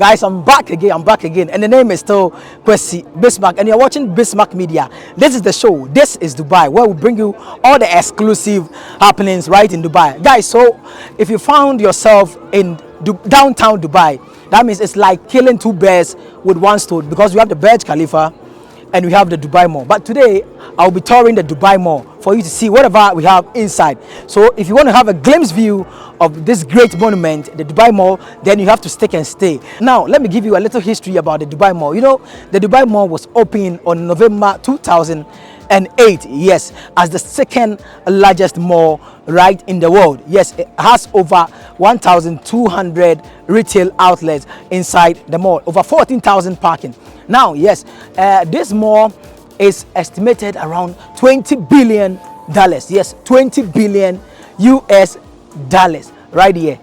Guys, I'm back again, and the name is still Kwesi Bismarck, and you're watching Bismarck Media. This is the show. This is Dubai, where we bring you all the exclusive happenings right in Dubai. Guys, so if you found yourself in downtown Dubai, that means it's like killing two birds with one stone, because we have the Burj Khalifa and we have the Dubai Mall. But today, I'll be touring the Dubai Mall for you to see whatever we have inside. So if you want to have a glimpse view of this great monument, the Dubai Mall, then you have to stick and stay. Now, let me give you a little history about the Dubai Mall. You know, the Dubai Mall was opened on November 2008, yes, as the second largest mall right in the world. Yes, it has over 1,200 retail outlets inside the mall, over 14,000 parking. Now, yes, this mall is estimated around $20 billion. Yes, 20 billion US dollars right here.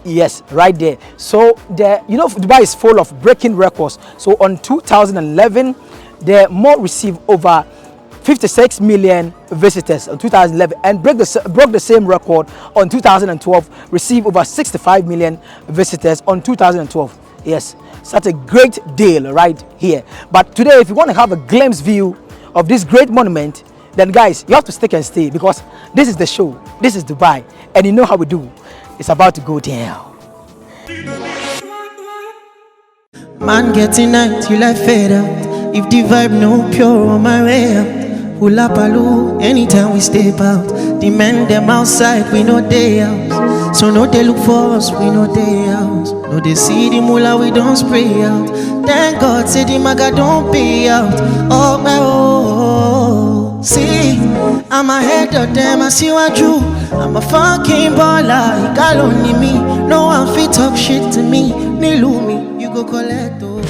Yes, right there. So Dubai is full of breaking records. So on 2011, the mall received over 56 million visitors in 2011 and broke the same record on 2012, received over 65 million visitors on 2012. Yes, such a great deal right here. But today, if you want to have a glimpse view of this great monument, then guys, you have to stick and stay, because this is the show. This is Dubai, and you know how we do. It's about to go down. Man getting night till I fade out. If the vibe no pure on my way out. Hula palu, anytime we step out. The men them outside, we know they out. So no they look for us, we know they out. No they see the mula, we don't spray out. Thank God, say the maga don't pay out. Oh my oh, see, I'm ahead of them, I see what you. I'm a fucking baller, you got only me. No one fit talk shit to me. Nilu me, you go collect those.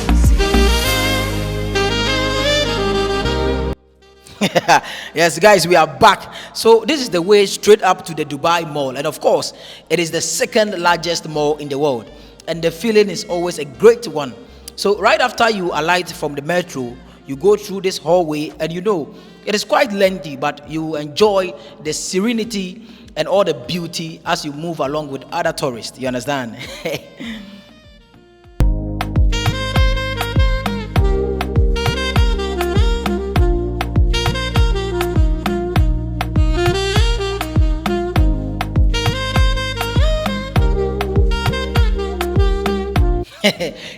Yes, guys, we are back. So this is the way straight up to the Dubai Mall, and of course it is the second largest mall in the world, and the feeling is always a great one. So right after you alight from the metro, you go through this hallway, and it is quite lengthy, but you enjoy the serenity and all the beauty as you move along with other tourists. You understand?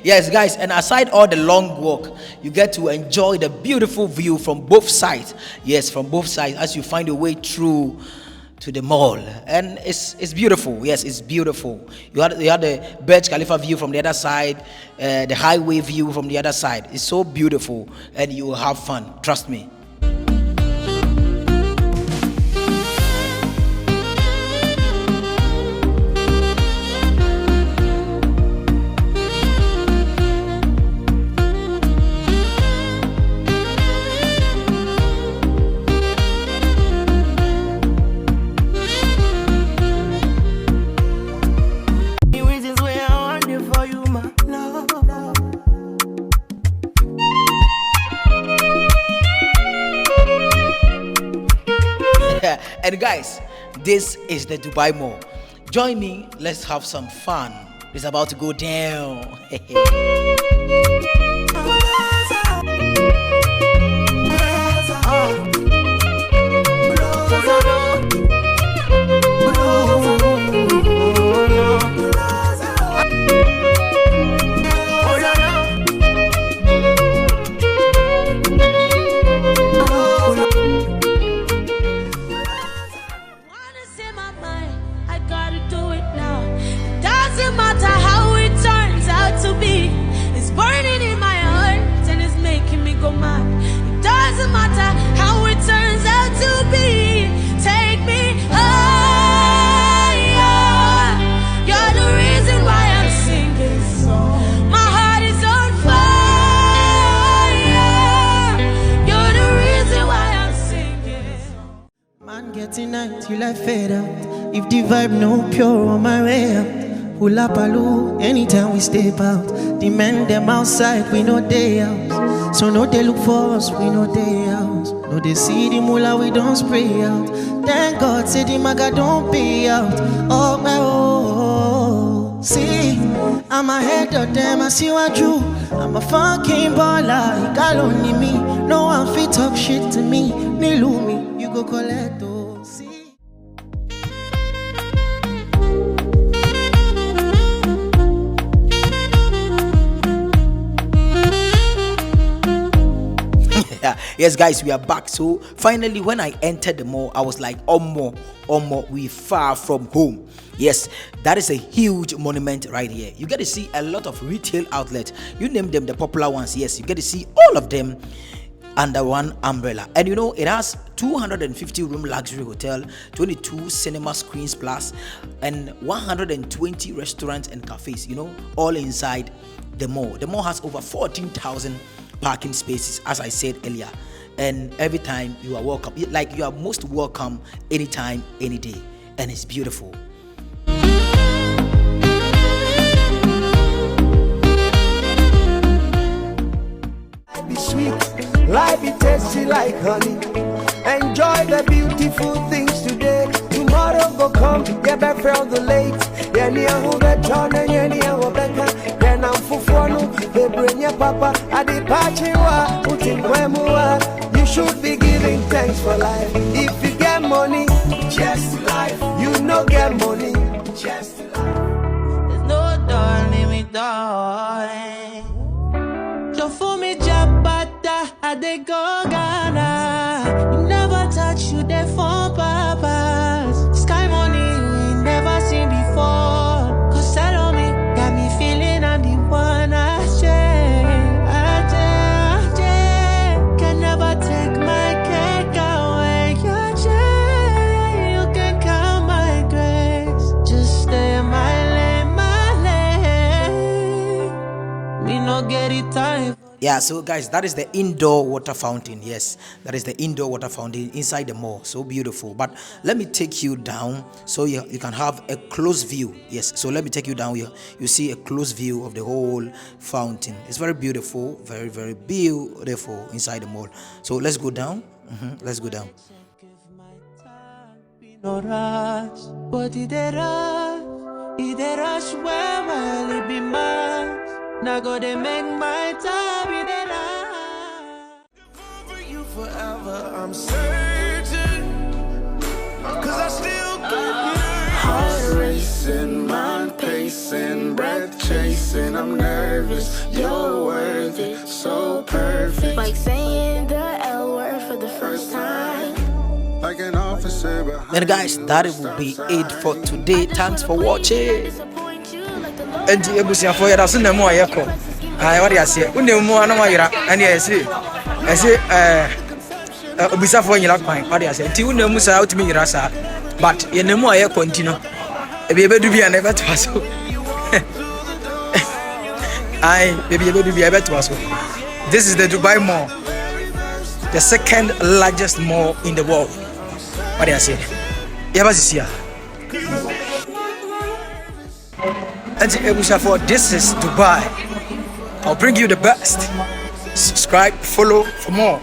Yes, guys, and aside all the long walk, you get to enjoy the beautiful view from both sides. Yes, from both sides as you find your way through to the mall, and it's beautiful. Yes, it's beautiful. You had the Burj Khalifa view from the other side, the highway view from the other side. It's so beautiful, and you will have fun. Trust me. And guys, this is the Dubai Mall. Join me, let's have some fun. It's about to go down. Till I fade out. If the vibe no pure on my way out. Hula palu, anytime we step out. The men them outside, we know they out. So no they look for us, we know they out. No they see the mula, we don't spray out. Thank God, say the maga don't pay out. Oh my oh, see, I'm ahead of them, I see what you. I'm a fucking baller, you got only me. No one fit talk shit to me. Nilu me, you go collect oh. See. Yes, guys, we are back. So finally, when I entered the mall, I was like, Omo, we far from home. Yes, that is a huge monument right here. You get to see a lot of retail outlets. You name them, the popular ones. Yes, you get to see all of them under one umbrella. And you know, it has 250 room luxury hotel, 22 cinema screens plus, and 120 restaurants and cafes, you know, all inside the mall. The mall has over 14,000 parking spaces, as I said earlier, and every time you are welcome, like you are most welcome anytime, any day, and it's beautiful. Life be sweet, life be tasty like honey. Enjoy the beautiful things today. Tomorrow go come, yeah, back from the late. Yeah, near who bet on and yeah, near who bet. Then I'm for fun, they bring your papa. I did patching putting where you should be giving thanks for life. If you get money, just life. You no get money, just life. There's no darling, me darling. So for me, Jabata, I dey go Ghana. You never touch you there for papas. Sky money we never seen before. Cause that on me got me feeling I'm the one I share. Can never take my cake away. Your share, you can count my grace. Just stay my lane. Me no get it time. Yeah, so guys, that is the indoor water fountain. Yes, that is the indoor water fountain inside the mall. So beautiful. But let me take you down so you can have a close view. Yes, so let me take you down here. You see a close view of the whole fountain. It's very beautiful, very, very beautiful inside the mall. So let's go down. Let's go down. No rush, but it rush where will it be mine? Now go they make my time in the life. For you forever, I'm certain. Cause I still got heart racing, mind pacing, breath chasing. I'm nervous, you're worth it, so perfect. Like saying the L word for the first time. Like an officer behind. And guys, that will be it for today. Thanks for watching. And the Ebusia for your son, more yako. I already say, when you more no more, and yes, I say, Ebusia for your luck, what I say, till no Musa out to me, Rasa, but you no more continue. A baby to be a never to us. I baby to be able to us. This is the Dubai Mall, the second largest mall in the world. What I say, Yabazisia. And for this is Dubai. I'll bring you the best. Subscribe, follow for more.